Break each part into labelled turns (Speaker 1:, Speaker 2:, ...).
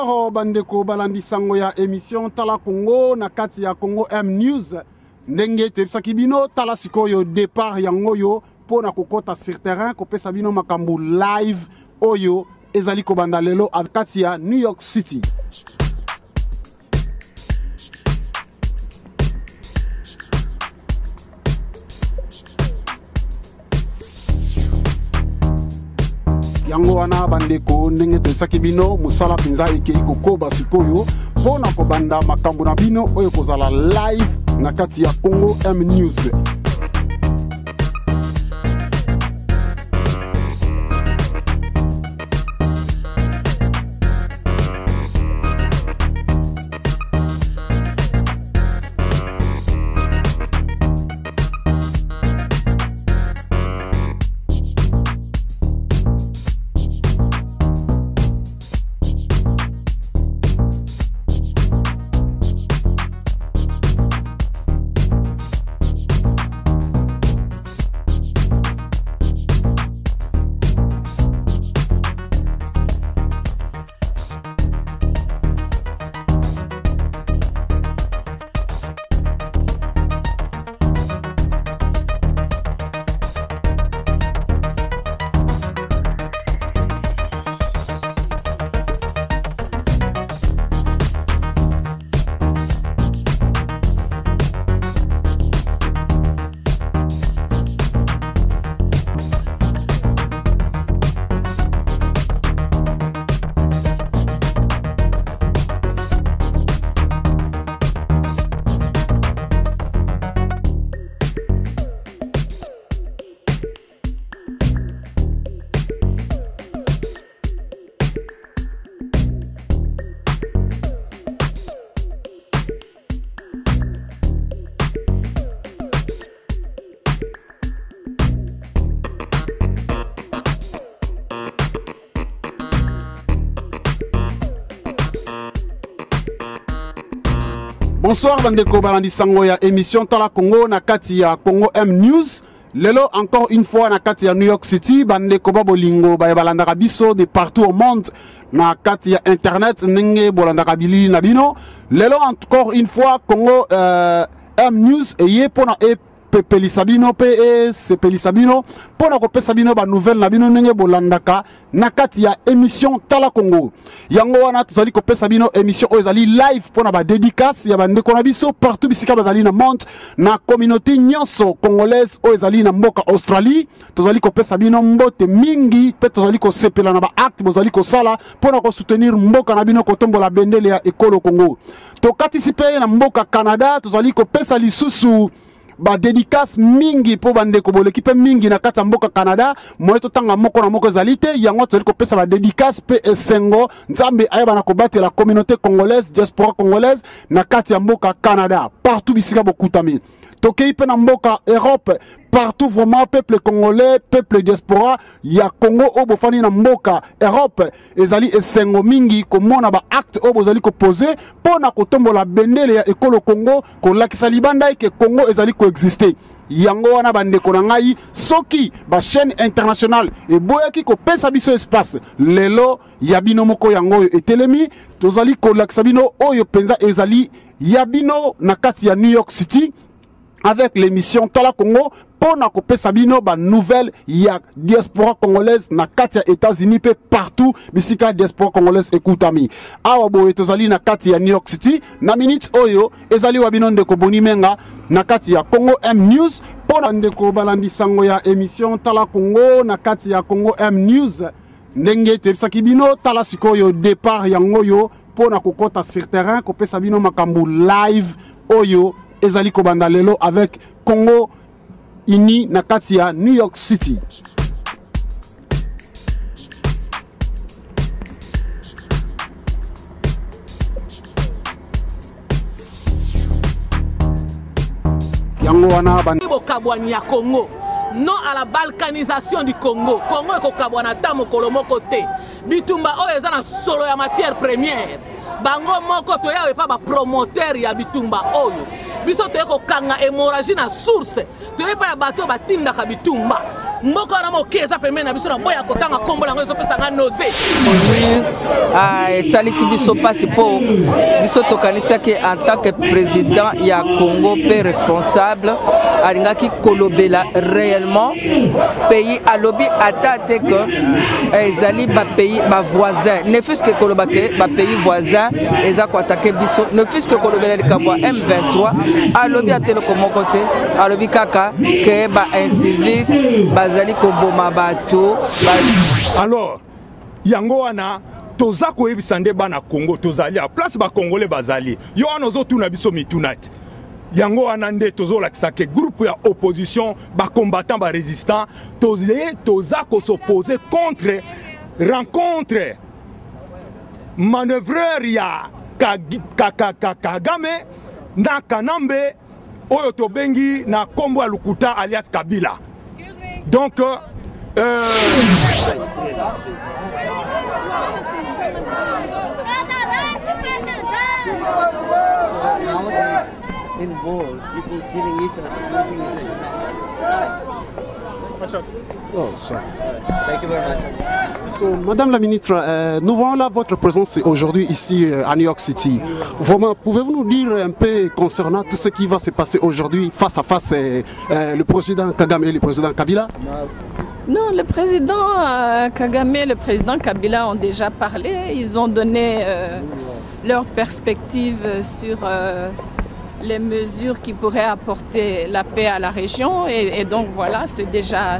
Speaker 1: Bonsoir bandeko balandi sango ya émission Tala Congo na kati ya Congo M News. Ndenge tebisaki bino tala sikoyo départ yango yo pona kokota sur terrain kopesa bino makambu live oyo ezali kobanda lelo a kati ya New York City. Yango wana bandeko ndenge tebisaki bino musala pinza ekei kokoba sikoyo pona kobanda makambu na bino oyo kozala live na kati ya Congo M News. Bonsoir bandeko balandi sango ya émission Tala Congo na kati ya Congo M News. Lelo encore une fois na kati ya New York City bandeko babolingo balandaka biso de partout au monde na kati ya internet nenge bolandaka bilili na bino. Lelo encore une fois Congo M News eye pona Pelisabino Pelisabino pona ko pesabino ba nouvelle na bino nenge bolandaka na kati ya émission Tala Congo. Yango wana tozali ko pesabino émission ezali live pona ba dédicace ya bandeko na biso partout bisika bazali na monde na communauté nyonso congolaise o ezali na mboka Australie. Tozali ko pesabino mbote mingi pe tozali ko sepela na ba acte bozali ko sala pona ko soutenir mboka na bino ko tombola bendele ya ekolo Congo. To participer na mboka Canada tozali ko pesa lisusu ba dédicace mingi po bandeko bo l'équipe mingi na kati mboka Canada moyo to tanga moko na moko zalité yango toli ko pesa ba dédicace pe esengo nzambe ayeba na ko battre la communauté congolaise diaspora congolaise na kati mboka Canada partout bisika bokutami tokei pe na mboka Europe partout vraiment peuple congolais peuple diaspora ya Congo o bofani na mboka Europe ezali esengo mingi komona ba acte o bozali ko poser pona ko tombola bendele ya ekolo Congo ko lakisa libanda ke Congo ezali ko exister. Yango wana bandeko na ngai soki ba chaîne internationale e boyaki ko pesa biso espace lelo ya bino moko yango etelemi tozali ko lakisa bino oyo penza ezali ya bino na kati ya New York City avec l'émission Tala Congo pona ko pesa bino ba nouvelle ya diaspora congolaise na kati ya États-Unis pe partout bisika diaspora congolaise ekutami awa boye tozali na kati ya New York City na minute oyo ezali wa bino ndeko boni menga na kati ya Congo M News pona ndeko balandi sango ya émission Tala Congo na kati ya Congo M News ndenge tebisaki bino tala sikoyo départ yango yo pona kokota sur terrain ko pesa bino makambu live oyo ezali kobanda lelo avec Congo ini na kati ya New York City. Yango wana
Speaker 2: bokabwani ya Congo non à la balkanisation du Congo. Congo est kokabwana ta mokolo moko te. Bitumba oyo eza na solo ya matière première. Bango moko to yawe pa ba promoteur ya bitumba oyo. Biso to kanga hémorragie na source. To pa ya bato batindaka bitumba. mboka wana moke eza pembeni na biso na boya kotanga kombo lango ezopesanga nausée.
Speaker 3: Esaliki biso pasi po biso tokanisaki en tant que président ya Congo pe responsable alingaki kolobela réellement pays alobi ata te que ezali ba pays ba voisins ne fût-ce que kolobake ba pays voisins eza ko attaquer biso ne fût-ce que kolobela likambo M23 alobi atelo komoko te alobi kaka que ba incivique bazali koboma bato.
Speaker 4: Alors yango wana toza koyebisa nde bana Congo tozali a place ba Congolais bazali yo wana ozotuna biso mitunati yango wana nde tozolakisa ke groupe ya opposition ba combattant ba résistant toza ko s'opposer contre rencontre manœuvreur ya Kagame na Kanambe oyo tobengi na kombo ya Lukuta alias Kabila. Donc
Speaker 3: involved people killing each other.
Speaker 1: Oh, sorry.
Speaker 3: Thank you very much.
Speaker 1: So, Madame la ministre, nous voyons là votre présence aujourd'hui ici à New York City. Pouvez-vous nous dire un peu concernant tout ce qui va se passer aujourd'hui face à face le président Kagame et le président Kabila?
Speaker 5: Non, le président Kagame et le président Kabila ont déjà parlé. Ils ont donné leur perspective sur les mesures qui pourraient apporter la paix à la région et donc voilà, c'est déjà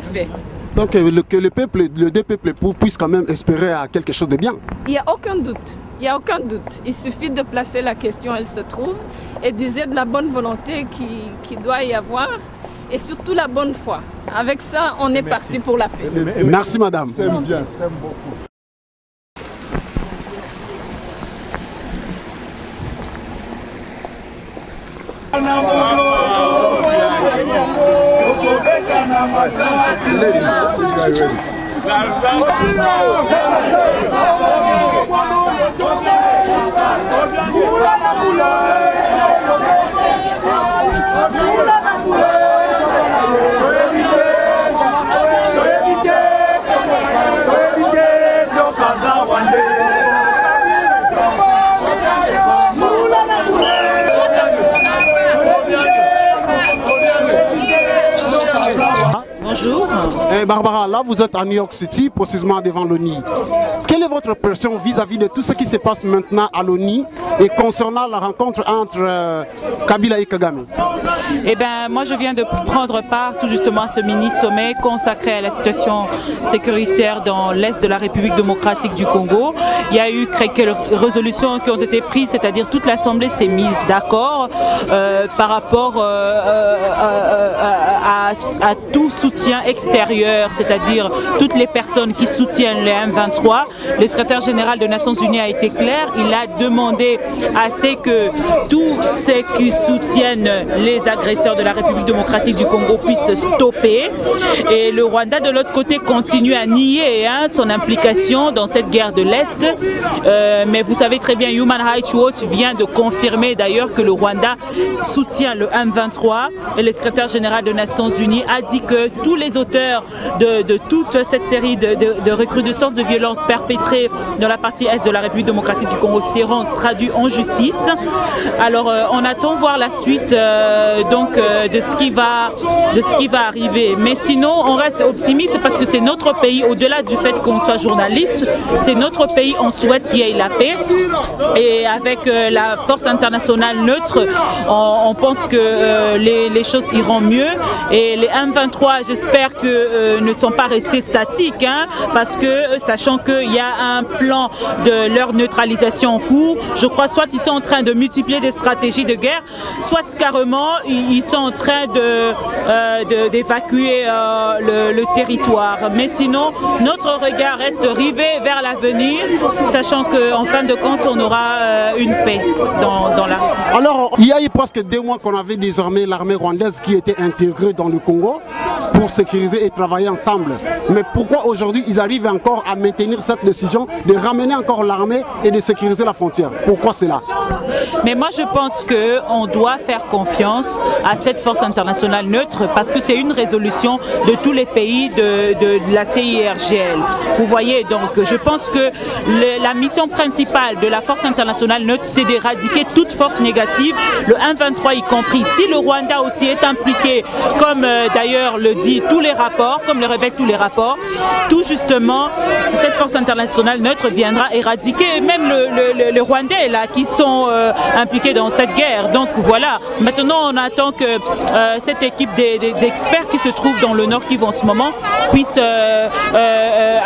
Speaker 5: fait.
Speaker 1: Donc que le peuple, les deux peuples puissent quand même espérer à quelque chose de bien.
Speaker 5: Il n'y a aucun doute, il n'y a aucun doute. Il suffit de placer la question, elle se trouve, et d'user de la bonne volonté qui doit y avoir et surtout la bonne foi. Avec ça, on est parti pour la paix.
Speaker 1: Merci madame.
Speaker 6: J'aime bien, j'aime beaucoup.
Speaker 5: Bonjour.
Speaker 1: Barbara, là vous êtes à New York City, précisément devant l'ONU. Quelle est votre impression vis-à-vis de tout ce qui se passe maintenant à l'ONU et concernant la rencontre entre Kabila et Kagame?
Speaker 7: Eh bien, moi je viens de prendre part tout justement à ce mini-sommet consacré à la situation sécuritaire dans l'Est de la République démocratique du Congo. Il y a eu quelques résolutions qui ont été prises, c'est-à-dire toute l'Assemblée s'est mise d'accord par rapport à tout soutien extérieur, c'est-à-dire toutes les personnes qui soutiennent le M23. Le secrétaire général des Nations Unies a été clair, il a demandé à ce que tous ceux qui soutiennent les agresseurs de la République démocratique du Congo puissent stopper. Et le Rwanda de l'autre côté continue à nier son implication dans cette guerre de l'Est. Mais vous savez très bien, Human Rights Watch vient de confirmer d'ailleurs que le Rwanda soutient le M23 et le secrétaire général des Nations Unies a dit que tous les auteurs de toute cette série de recrudescences de violences perpétrées dans la partie est de la République démocratique du Congo seront traduits en justice. Alors on attend voir la suite de ce qui va arriver. Mais sinon on reste optimiste parce que c'est notre pays, au-delà du fait qu'on soit journaliste, c'est notre pays, on souhaite qu'il y ait la paix. Et avec la force internationale neutre, on pense que les choses iront mieux. Et les M23, j'espère que ne sont pas restés statiques, parce que sachant qu'il y a un plan de leur neutralisation en cours, je crois soit ils sont en train de multiplier des stratégies de guerre, soit carrément ils sont en train d'évacuer le territoire. Mais sinon, notre regard reste rivé vers l'avenir, sachant qu'en fin de compte, on aura une paix dans la région.
Speaker 1: Alors, il y a eu presque 2 mois qu'on avait désormais l'armée rwandaise qui était intégrée dans le Congo pour sécuriser et travailler ensemble. Mais pourquoi aujourd'hui ils arrivent encore à maintenir cette décision de ramener encore l'armée et de sécuriser la frontière? Pourquoi cela?
Speaker 7: Mais moi, je pense qu'on doit faire confiance à cette force internationale neutre parce que c'est une résolution de tous les pays de la CIRGL. Vous voyez, donc je pense que la mission principale de la force internationale neutre, c'est d'éradiquer toute force négative, le 1-23 y compris. Si le Rwanda aussi est impliqué, comme d'ailleurs le dit tous les rapports, comme le révèlent tous les rapports, tout justement, cette force internationale neutre viendra éradiquer même les Rwandais là, qui sont impliqués dans cette guerre. Donc voilà, maintenant on attend que cette équipe d'experts qui se trouvent dans le Nord Kivu en ce moment puisse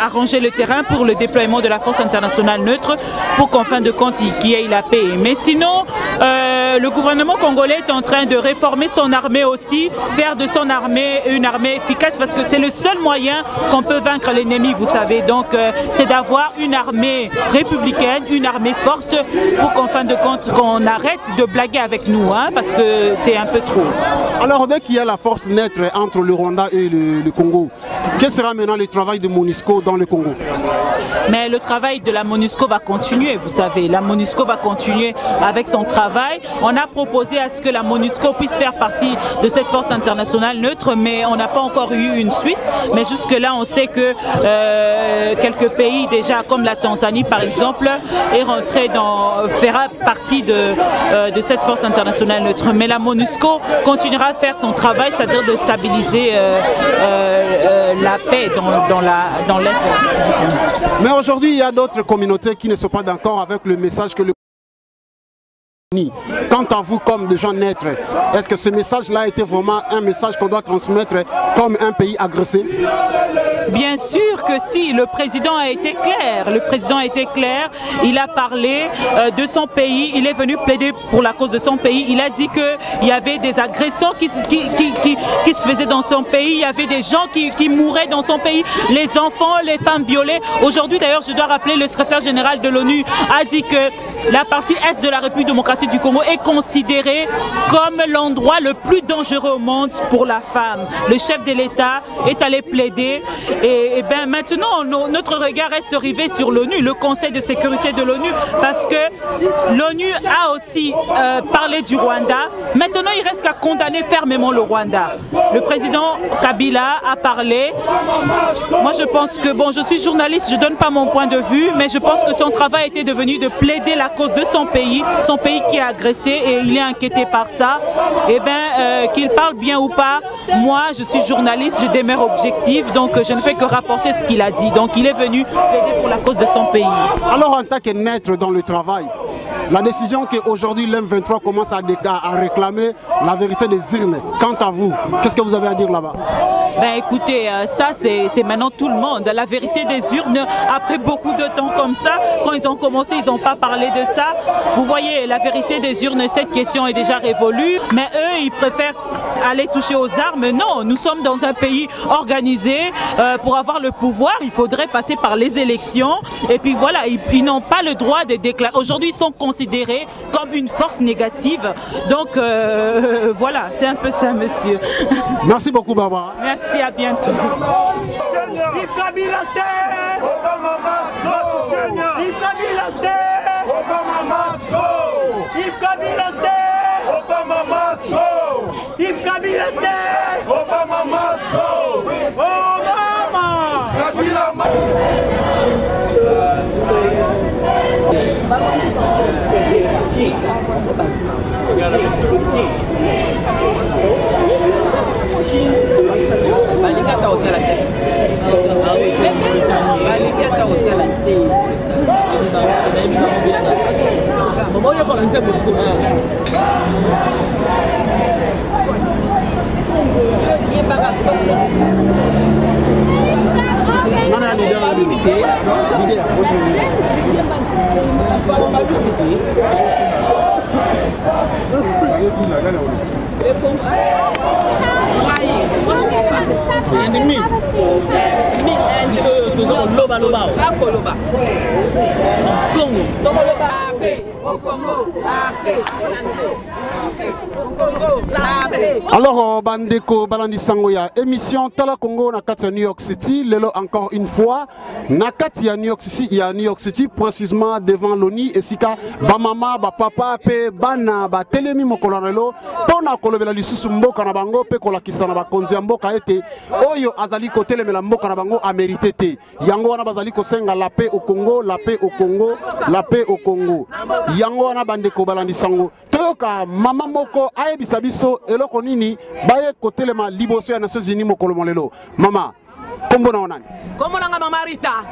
Speaker 7: arranger le terrain pour le déploiement de la force internationale neutre pour qu'en fin de compte il y ait la paix. Mais sinon, le gouvernement congolais est en train de réformer son armée aussi, faire de son armée une armée efficace parce que c'est le seul moyen qu'on peut vaincre l'ennemi, vous savez. Donc c'est d'avoir une armée républicaine, une armée forte pour qu'en fin de compte qu'on arrête de blaguer avec nous, hein, parce que c'est un peu trop.
Speaker 1: Alors dès qu'il y a la force neutre entre le Rwanda et le Congo, quel sera maintenant le travail de MONUSCO dans le Congo?
Speaker 7: Mais le travail de la MONUSCO va continuer, vous savez. La MONUSCO va continuer avec son travail. On a proposé à ce que la MONUSCO puisse faire partie de cette force internationale neutre, mais on n'a pas encore eu une suite. Mais jusque-là, on sait que quelques pays déjà, comme la Tanzanie par exemple, est rentré fera partie de cette force internationale neutre. Mais la MONUSCO continuera à faire son travail, c'est-à-dire de stabiliser la paix dans l'Est.
Speaker 1: Mais aujourd'hui, il y a d'autres communautés qui ne sont pas d'accord avec le message que le Quant à vous, comme des gens neutres, est-ce que ce message-là était vraiment un message qu'on doit transmettre comme un pays agressé?
Speaker 7: Bien sûr que si, le président a été clair. Le président a été clair, il a parlé de son pays, il est venu plaider pour la cause de son pays. Il a dit qu'il y avait des agressions qui se faisaient dans son pays, il y avait des gens qui mouraient dans son pays, les enfants, les femmes violées. Aujourd'hui d'ailleurs, je dois rappeler, le secrétaire général de l'ONU a dit que la partie est de la République démocratique du Congo est considéré comme l'endroit le plus dangereux au monde pour la femme. Le chef de l'État est allé plaider et bien maintenant notre regard reste rivé sur l'ONU, le Conseil de sécurité de l'ONU, parce que l'ONU a aussi parlé du Rwanda. Maintenant il reste qu'à condamner fermement le Rwanda. Le président Kabila a parlé. Moi je pense que, bon, je suis journaliste, je ne donne pas mon point de vue, mais je pense que son travail était devenu de plaider la cause de son pays qui est agressé et il est inquiété par ça. Et bien qu'il parle bien ou pas, moi je suis journaliste, je demeure objective, donc je ne fais que rapporter ce qu'il a dit. Donc il est venu plaider pour la cause de son pays.
Speaker 1: Alors en tant que naître dans le travail, la décision qu'aujourd'hui l'M23 commence à réclamer la vérité des urnes, quant à vous, qu'est-ce que vous avez à dire là-bas?
Speaker 7: Ben écoutez, ça c'est maintenant tout le monde. La vérité des urnes, après beaucoup de temps comme ça, quand ils ont commencé, ils n'ont pas parlé de ça. Vous voyez, la vérité des urnes, cette question est déjà révolue, mais eux, ils préfèrent aller toucher aux armes. Non, nous sommes dans un pays organisé. Pour avoir le pouvoir, il faudrait passer par les élections. Et puis voilà, ils n'ont pas le droit de déclarer. Aujourd'hui, ils sont considérés comme une force négative. Donc voilà, c'est un peu ça, monsieur.
Speaker 1: Merci beaucoup, Barbara.
Speaker 7: Merci, à bientôt.
Speaker 2: Ennemi.
Speaker 1: Alors, Bandeko Balandi Sangoya, émission Tala Congo na kati ya New York City. Lelo encore une fois, na kati ya New York City, il y a New York City précisément devant l'ONI et sika ba mama ba papa pe bana ba telemi mokolano pona kolobela lisusu mboka na bango pe kolakisa na bakonzi ya mboka ete oyo azali kotelemela mboka na bango a mérité te. Yango wana bazali kosenga la paix au Congo, la paix au Congo, la paix au Congo. Yango wana Bandeko Balandi Sango. Toyoka mama moko ayebisa biso eloko nini baye kotelema liboso ya Nations Unies mokolo molelo. Mama, kombo na onani?
Speaker 2: Kombo na Mama Rita.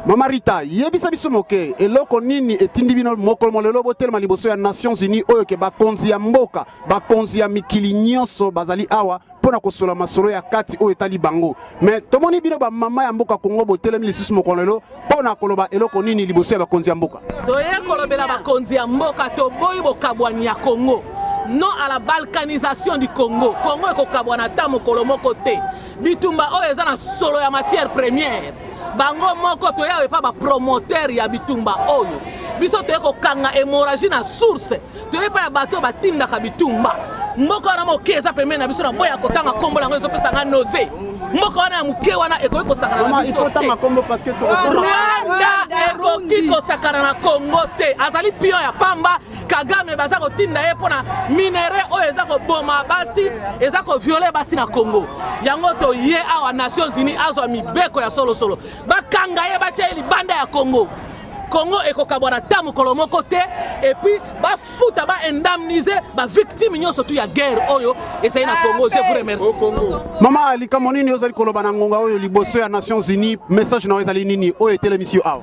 Speaker 1: Mama Rita, yebisa biso moke eloko nini etindi bino mokolo molelo botelema liboso ya Nations Unies oyo ke bakonzi ya mboka, bakonzi ya mikili nyonso bazali awa pona kosola masolo ya kati oyo etali bango. Mais tomoni bino ba mama ya mboka Congo botelemi lisusu mokolo molelo pona koloba eloko nini liboso ya bakonzi ya mboka?
Speaker 2: Toye kolobela bakonzi ya mboka to boyi bokabwani ya Congo. Non à la balkanisation du Congo. Congo ekokabwana ta mokolo moko te. Bitumba oyo eza na solo ya matière première. Bango moko toya we pa ba promoteur ya bitumba oyo. Biso toye kokanga hémorragie na source. Toye pa ya bato batindaka bitumba. Moko wana mokeza pemena na biso na boya kotanga kombo lango ezo pesa nga nausée. Moko wana ya muke wana ekoki kosakana na biso.
Speaker 1: Il faut tanga kombo parce que
Speaker 2: Rwanda ekoki kosakana na Congo te. Azali pion ya pamba. Kagame baza kotinda ye pona minere oyo eza koboma basi eza ko violer basi na Congo. Yango to ye awa Nations Unies azwa mibeko ya solo solo. Bakanga ye batie libanda ya Congo. Congo ekokabwana ta mokolo moko te et puis ba futa ba indemniser ba victime nyonso tu ya guerre oyo esa na Congo. Je vous remercie.
Speaker 1: Mama likamo nini ozali koloba na ngonga oyo liboso ya Nations Unies message na ezali nini oyo etelemisio awa?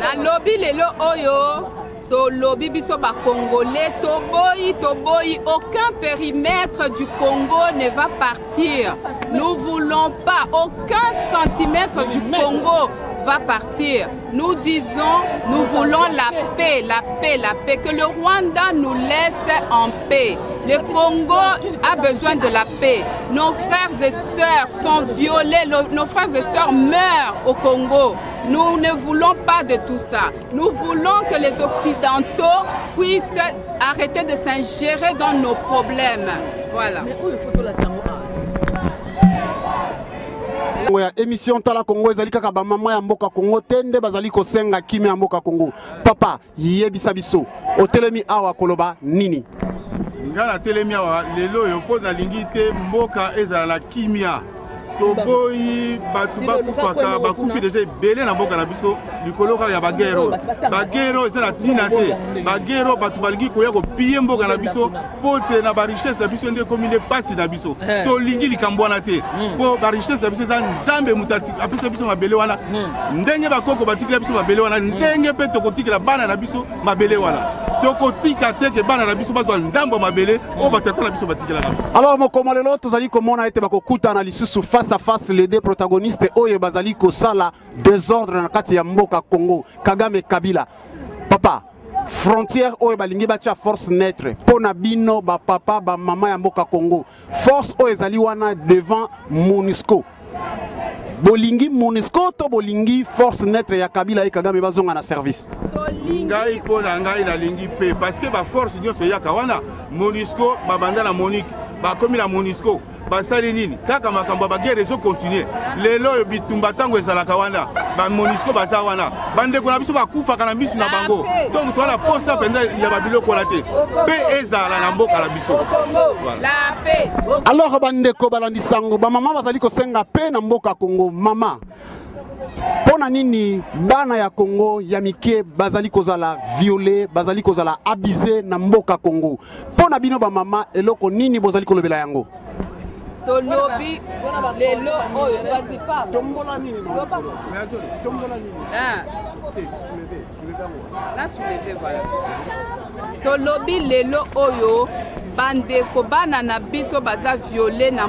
Speaker 6: Na lobby lelo oyo to lobby biso ba Congolais toboyi aucun périmètre du Congo ne va partir. Nous voulons pas aucun centimètre du Congo va partir. Nous disons, nous voulons la paix, la paix, la paix. Que le Rwanda nous laisse en paix. Le Congo a besoin de la paix. Nos frères et sœurs sont violés, nos frères et sœurs meurent au Congo. Nous ne voulons pas de tout ça. Nous voulons que les Occidentaux puissent arrêter de s'ingérer dans nos problèmes. Voilà.
Speaker 1: Ya émission Tala Congo ezali kaka ba mama ya mboka Congo tende bazali kosenga kimia ya mboka Congo. Papa yebisa biso otelemi awa koloba nini?
Speaker 8: Ngana telemi awa lelo yo pona lingi te mboka ezala la kimia. Toboyi batu bakufaka bakufi déjà belé na mboka na biso likolo ka ya bagero. Bagero ezala tina te. Bagero batu balingi koya ko piller mboka na biso pote na ba richesse na biso nde commune pasi na biso. To lingi likambwana te. Po ba richesse na biso za nzambe mutati apesa biso mabele wana. Ndenge bakoko batikela biso mabele wana ndenge pe tokotikela bana na biso mabele wana. Tokotika te ke bana na biso bazwa ndambo mabele o batata na biso batikela.
Speaker 1: Alors mokoma lelo tozali komona ete bakokuta na lisusu face à face les deux protagonistes oyo bazali kosala désordre na kati ya mboka Congo Kagame Kabila. Papa frontière oyo balingi batia force neutre pona bino ba papa ba mama ya mboka Congo force oyo ezali wana devant MONUSCO. Bolingi MONUSCO to bolingi force neutre ya Kabila et Kagame bazonga na service.
Speaker 8: Ngai pona ngai na lingi pe parce que ba force nyonso ya kawana MONUSCO babanda na Monique ba komi na MONUSCO basali nini kaka makambo ba guerre ezo continuer lelo bitumba tango ezalaka wana ba MONUSCO baza wana bandeko na biso bakufaka na misu na bango donc toala posa penza ya babiloko la te pe ezala na mboka la biso
Speaker 6: la paix.
Speaker 1: Alors bandeko balandi sango ba mama bazali kosenga pe na mboka Congo mama pona nini bana ya Congo ya mike bazali kozala violé bazali kozala abusé na mboka Congo pona bino ba mama eloko nini bozali kolobela yango?
Speaker 6: To lobby lelo oyo vas-y pas
Speaker 1: tombola nini
Speaker 6: tombola nini là soulever voilà. To lobby lelo oyo bandeko bana na biso baza violé na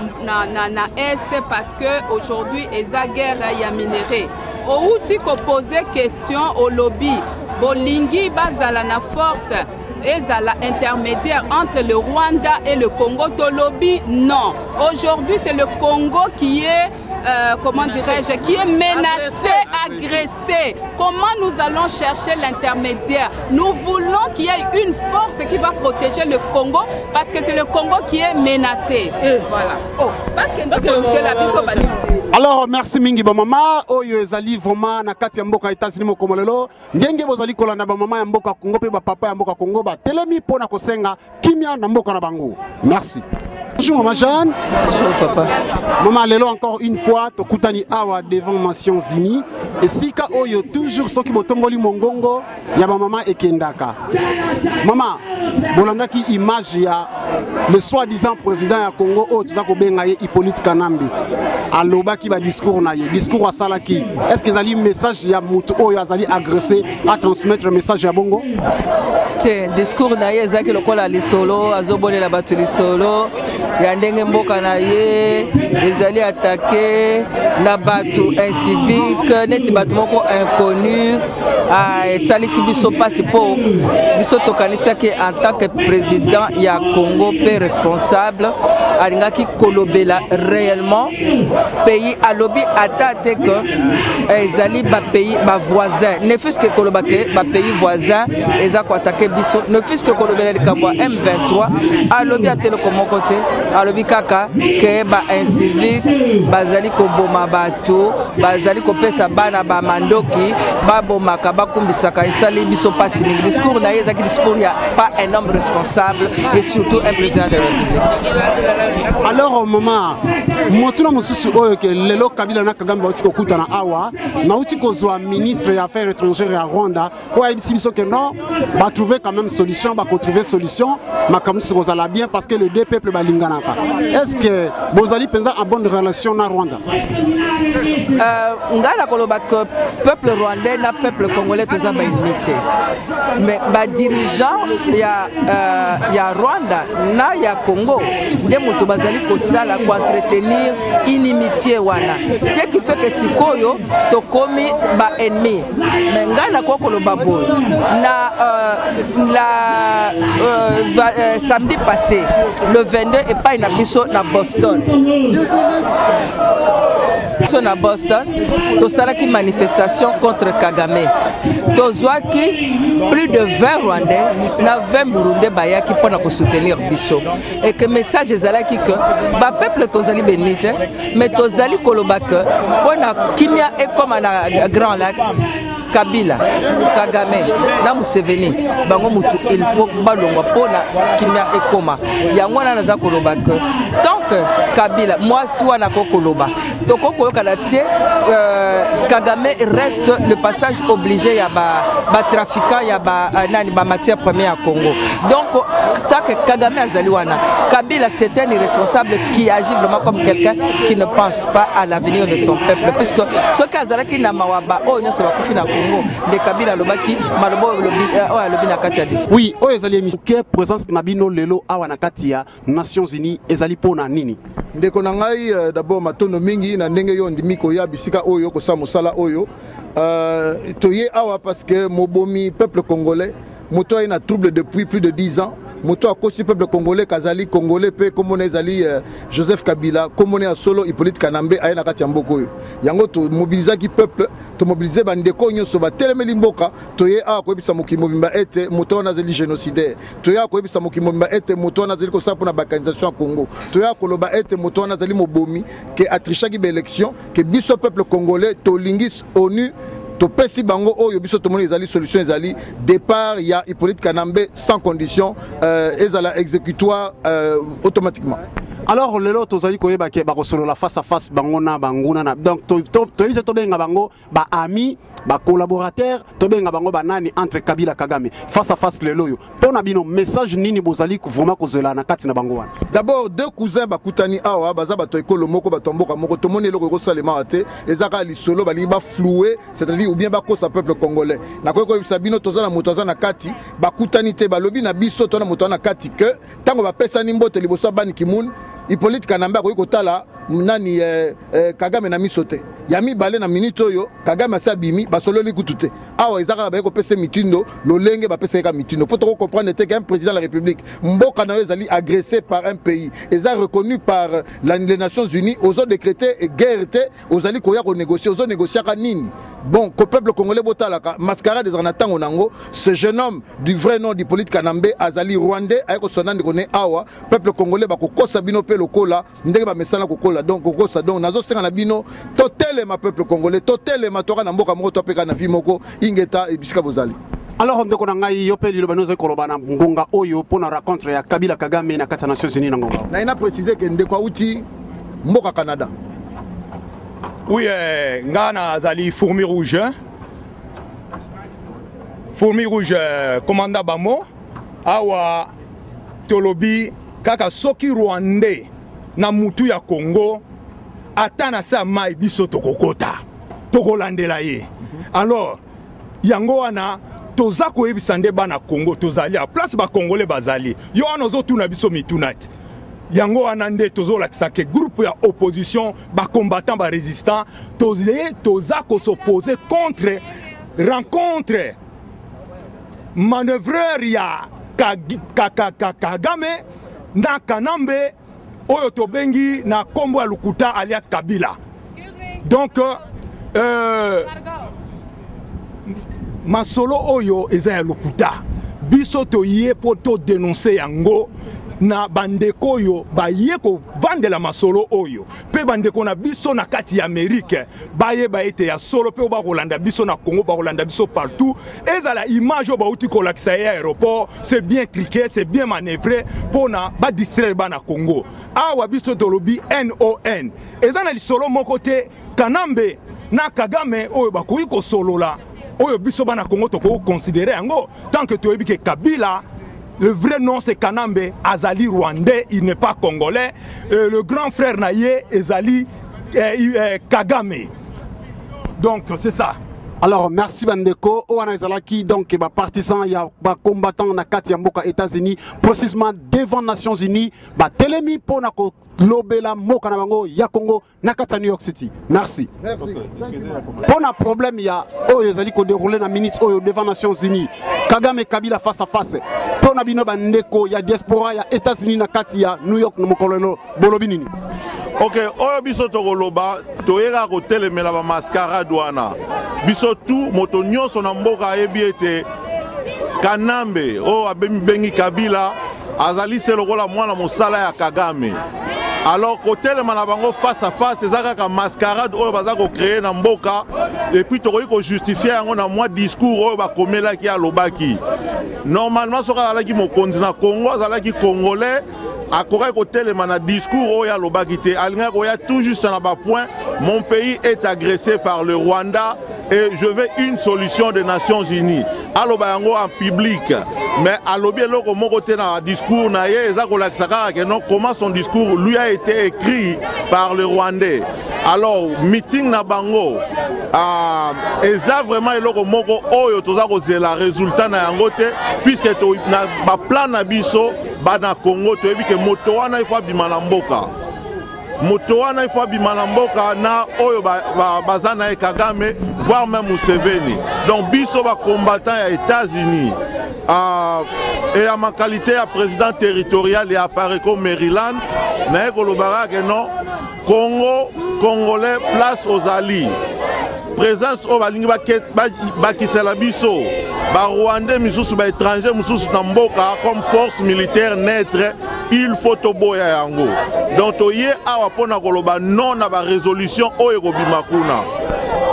Speaker 6: est parce que aujourd'hui eza guerre ya minerai. Outi ko poser question au lobby bolingi bazala na force ezala intermédiaire entre le Rwanda et le Congo. To lobby non. Aujourd'hui c'est le Congo qui est comment dirais-je, qui est menacé, agressé. Comment nous allons chercher l'intermédiaire? Nous voulons qu'il y ait une force qui va protéger le Congo parce que c'est le Congo qui est menacé. Voilà. Oh,
Speaker 1: alors merci mingi ba mama oyo ezali vraiment na kati ya mboka États-Unis mokomolelo ngenge bozali kolanda ba mama ya mboka Congo pe ba papa ya mboka Congo ba telemi pona kosenga kimia na mboka na bango. Merci. Bonjour Maman Jeanne.
Speaker 3: Bonjour papa.
Speaker 1: Maman lelo encore une fois tokutani awa devant Nations Unies et sika oyo toujours soki botomboli mongongo ya ba mama ekendaka. Maman bolandaki image ya le soi-disant président ya Congo o tuzako benga ye Hippolyte Kanambe alobaki ba discours na ye discours asalaki est-ce que ezali message ya mutu oyo azali agressé à transmettre message ya bongo?
Speaker 3: Tiens, discours na ye ezaki lokola lisolo azobolela bato lisolo ya ndenge mboka na ye ezali attaqué na bato incivique neti bato moko inconnu esaliki biso pasi po biso tokanisaki en tant que président ya Congo pe responsable alingaki kolobela réellement pays alobi ata te que ezali ba pays ba voisins ne fût-ce que kolobake ba pays voisins eza ko attaquer biso ne fût-ce que kolobela likambo M23 alobi atele komoko te alobi kaka ke ba incivique bazali koboma bato bazali kopesa bana ba mandoki babomaka bakumbisaka esali biso pasi mingi discours na ezaki discours ya pas un homme responsable et surtout un président de la République.
Speaker 1: Alors au moment motuna mususu oyo ke lelo Kabila na Kagame bauti kokutana awa na uti kozwa ministre ya affaires étrangères ya Rwanda oya ibisi biso que non ba trouver quand même solution ba ko trouver solution makamusi kozala bien parce que les deux peuples balinganaka. Est-ce que bozali penza en bonne relation na Rwanda?
Speaker 3: Ngala koloba que peuple rwandais na peuple congolais tous ba unité. Mais ba dirigeant ya Rwanda na ya Congo de moto bazali ko sala ko entretenir inimitié wana. Ce qui fait que sikoyo tokomi ba ennemi. Mais ngala ko koloba boy na samedi passé le 22 et pas na biso na Boston. Na Boston, tosalaki manifestation contre Kagame. Tozwaki plus de 20 Rwandais na 20 Burundais bayaki pona ko soutenir biso. Et que message ezalaki que ba peuple tozali benite, mais tozali koloba que pona kimia et comme na Grand Lac Kabila, Kagame, na Museveni, bango mutu il faut balongwa pona kimia et koma. Yango na naza koloba que tant que Kabila, moi soit na kokoloba, toko Kagame reste le passage obligé ya ba trafiquant ya ba nani ba matière première à Congo. Donc tant que Kagame azaliwana, Kabila c'est un irresponsable qui agit vraiment comme quelqu'un qui ne pense pas à l'avenir de son peuple puisque ce kazalaki na mawaba o nyoso bakufi na Congo de Kabila lobaki malobo lobi na kati ya discours.
Speaker 1: Oui, o ezali émission présence na bino lelo awa na kati ya Nations Unies ezali pona nini?
Speaker 9: Ndeko na ngai d'abord matono mingi na ndenge yo ndimi ko ya bisika oyo ko sa mosala oyo toye awa parce que mobomi peuple congolais moto a trouble depuis plus de 10 ans. Moto a kosi peuple congolais kazali congolais pe comme on ezali Joseph Kabila comme on est solo Hippolyte Kanambe ayena kati ya mboko yo yango to mobiliser ki peuple to mobiliser bandeko nyoso ba telemeli mboka toye a ko ebisa mokimo bimba ete moto na zeli génocidaire toye a ko ebisa mokimo bimba ete moto na zeli ko sa pona balkanisation ya Congo toye a ko loba ete moto na zeli mobomi ke atrichaki ba élection ke biso peuple congolais to lingis ONU to pesi bango oyo biso to moni ezali solution ezali départ ya Hippolyte Kanambe sans condition ezala exécutoire automatiquement.
Speaker 1: Alors lelo tozali koyeba ke bakosolola face à face bango na banguna na donc to benga bango ba ami ba collaborateur to benga bango banani entre Kabila Kagame face à face lelo yo pona bino message nini bozali vraiment kozola na kati na bango wana?
Speaker 9: D'abord deux cousins bakutani awa baza bato ekolo moko batomboka moko to moni eloko kosalema ate ezaka lisolo balingi ba flouer c'est-à-dire ou bien ba kosa peuple congolais na ko sabino tozana moto azana kati bakutani te balobi na biso to na moto na kati que tango ba pesa ni mbote liboso bani kimoun Hippolyte Kanambe akoki kotala nani Kagame na misote ya mibale na minute oyo Kagame asabimi basololi kutute awa ezaka ba ko pese mitindo lolenge ba pese ka mitindo pour te comprendre qu'un président de la République mboka na ezali agressé par un pays eza reconnu par les Nations Unies aux ont décrété guerre aux ali koya ko négocier aux ont négocier ka nini bon ko peuple congolais botalaka mascarade des anatango nango ce jeune homme du vrai nom du politique Kanambe azali rwandais ayeko sonandi koné awa peuple congolais ba ko kosa bino pe lokola ndenge ba mesala ko kola donc kosa donc nazo senga na bino totel ma peuple congolais totel ma toka na mboka moko topeka na vie moko ingeta e bisika bozali.
Speaker 1: Alors ndeko na ngai yo pe lilo banozo koloba na ngonga oyo pona rencontre ya Kabila Kagame na kata Nations Unies na ngonga. Na
Speaker 9: ina préciser que ndeko uti mboka Canada.
Speaker 4: Oui, ngana azali fourmi rouge. Fourmi rouge commanda bamo awa tolobi kaka soki rwandais na mutu ya Congo atana sa mai biso tokokota tokolandela ye. Alors yango wana toza koyebisa nde bana Congo tozali a place ba congolais bazali yo anozo tuna biso mitunati yango wana nde tozolakisa ke groupe ya opposition ba combattant ba résistant toza ko s'opposer contre rencontre manœuvreur ya Kagame na Kanambe oyo tobengi na kombo ya Lukuta alias Kabila. Donc masolo oyo eza ya Lukuta biso toye po to dénoncer yango na bandeko oyo baye ko vandela masolo oyo pe bandeko na biso na kati ya Amérique baye ete ya solo pe ba kolanda biso na Congo ba kolanda biso partout ezala image ba uti ko lakisa ya aéroport c'est bien cliqué c'est bien manœuvré pour na ba distraire ba na Congo awa biso tolobi NON ezana li solo moko te Kanambe na Kagame oyo ba ko iko solo la oyo biso ba na Congo to ko considérer yango tant que toyebi ke Kabila le vrai nom c'est Kanambe azali rwandais, il n'est pas congolais. Le grand frère naye ezali Kagame. Donc c'est ça.
Speaker 1: Alors merci Bandeko, Oana Ezalaki donc ba partisan ya ba combattant na kati ya mboka États-Unis, précisément devant Nations Unies, ba telemi pona ko lobela moka na bango ya Congo na kati ya New York City. Merci. Pona problème ya oyo ezali ko dérouler na minutes oyo devant Nations Unies. Kagame Kabila face à face. Pona bino bandeko ya diaspora ya États-Unis na kati ya New York na mokololo bolobi nini?
Speaker 8: Ok, oyo biso tokoloba toyeka kotelemela ba mascarade wana. Biso tout moto nyonso na mboka ayebi ete Kanambe oyo abengi Kabila azali se lokola mwana mosala ya Kagame. Alors kotelema na bango face à face ezaka ka mascarade oyo baza ko créer na mboka et puis tokoki ko justifier yango na mwa discours oyo bakomelaki alobaki. Normalement soka alaki mokonzi na Congo azalaki congolais akoka kotelema na discours oyo alobaki te alinga koya tout juste na ba point mon pays est agressé par le Rwanda et je veux une solution des Nations Unies. Aloba yango en public mais alobi eloko moko te na discours na ye eza kolakisa kaka ke non comment son discours lui a été écrit par le Rwandais. Alors meeting na bango eza vraiment eloko moko oyo toza kozela résultat na yango te puisque na ba plan na biso bana Congo toyebi ke moto wana il faut bima na mboka. Moto wana il faut bima na mboka na oyo bazana e Kagame voire même Museveni. Donc biso ba combattant ya États-Unis et à ma qualité à président territorial et à Pareco Maryland na ekolobara ke non Congo Congolais place aux alliés. Présence au balingi bakisela biso ba Rwandais misusu ba étranger misusu na mboka comme force militaire neutre il faut toboya yango. Donc toye awa pona koloba non na ba résolution oyo kobima kuna.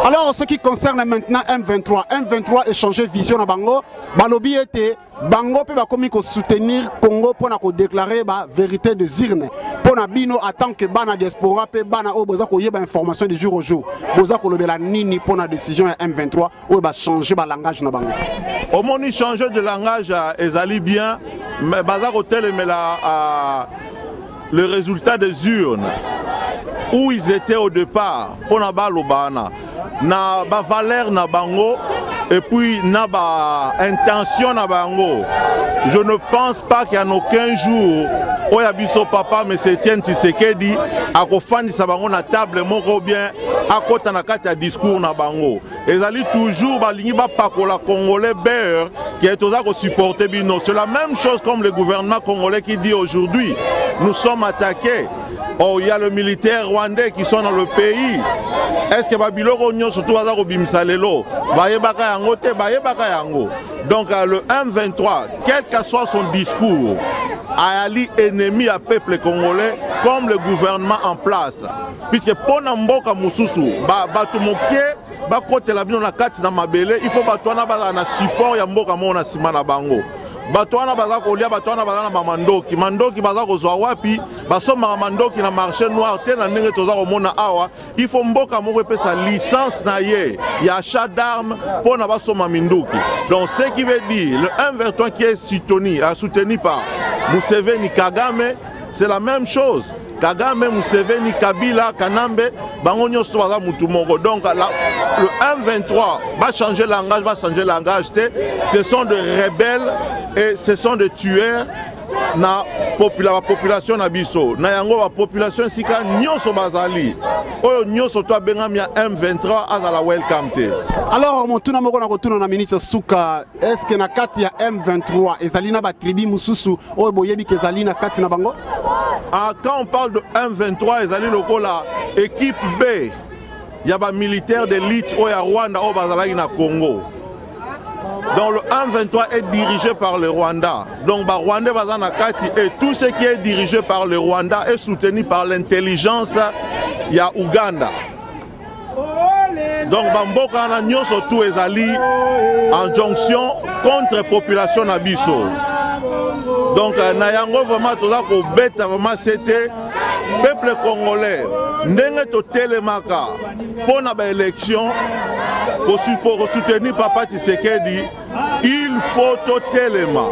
Speaker 1: Alors, ce qui concerne maintenant M23 échanger vision à Bango, Balobi était Bango peut soutenir Congo pour déclarer la vérité de Zirne. Pour Bino, en tant que Bana diaspora, Bana o Boza koye information de jour au jour. Boza kolobe la nini pour la décision M23 ou va changer le langage na Bango.
Speaker 8: Au moins changer de langage ezali bien, mais Baza Hotel mais le résultat des urnes où ils étaient au départ, on a balobana. Na ba valeur na bango
Speaker 10: et puis naba intention na bango. Je ne pense pas qu'il y a aucun jour où Yabiso papa M. Etienne Tshisekedi a refandi sa bango na table moko bien à côté na kati ya discours na bango. Ils allaient toujours balingi ba pakola congolais beurre qui est aux à supporter bino. C'est la même chose comme le gouvernement congolais qui dit aujourd'hui nous sommes attaqués. Oh, il y a le militaire rwandais qui sont dans le pays. Est-ce que Babiloko Nyon surtout à Bimisalelo Bayebaka Yango te Bayebaka Yango. Donc le M23, quel que soit son discours, a ali ennemi à peuple congolais comme le gouvernement en place. Puisque pour Namboka Moussousou, Batumokie, Bakote la bino na kati na mabele, il faut batwana na support ya mboka mona simana bango. Batwana baza kolia batwana baza na mandoki mandoki baza kozwa wapi basoma mandoki na marché noir te na ndenge toza komona awa il faut mboka moko epesa licence na ye ya achat d'armes pour na basoma minduki. Donc ce qui veut dire le M23 qui est soutenu par Museveni Kagame, c'est la même chose. Kagame, Museveni, Kabila, Kanambe, bango nyonso baza mutu moko. Donc le M23 va changer langage, ce sont des rebelles et ce sont des tueurs na population na biso. Na yango la population sika nyonso bazali. Oyo nyonso to bengami ya M23 azala welcome te.
Speaker 1: Alors motuna moko na kotuna na ministre Suka, est-ce que na kati ya M23 ezali na ba tribu mususu oyo boyebi ke ezali na kati na bango?
Speaker 10: Quand on parle de M23, ezali lokola équipe B. Il y a des militaires d'élite au Rwanda au Bazalaki na Congo. Donc le M23 est dirigé par le Rwanda. Donc le Rwanda Bazana Kati et tout ce qui est dirigé par le Rwanda est soutenu par l'intelligence il y a Ouganda. Donc Bamboka na nyonso tout ezali en jonction contre la population nabiso. Donc nayango vraiment toza ko beta vraiment c'était peuple congolais ndenge to telemaka pour na ba élection pour soutenir papa Tshisekedi il faut to telema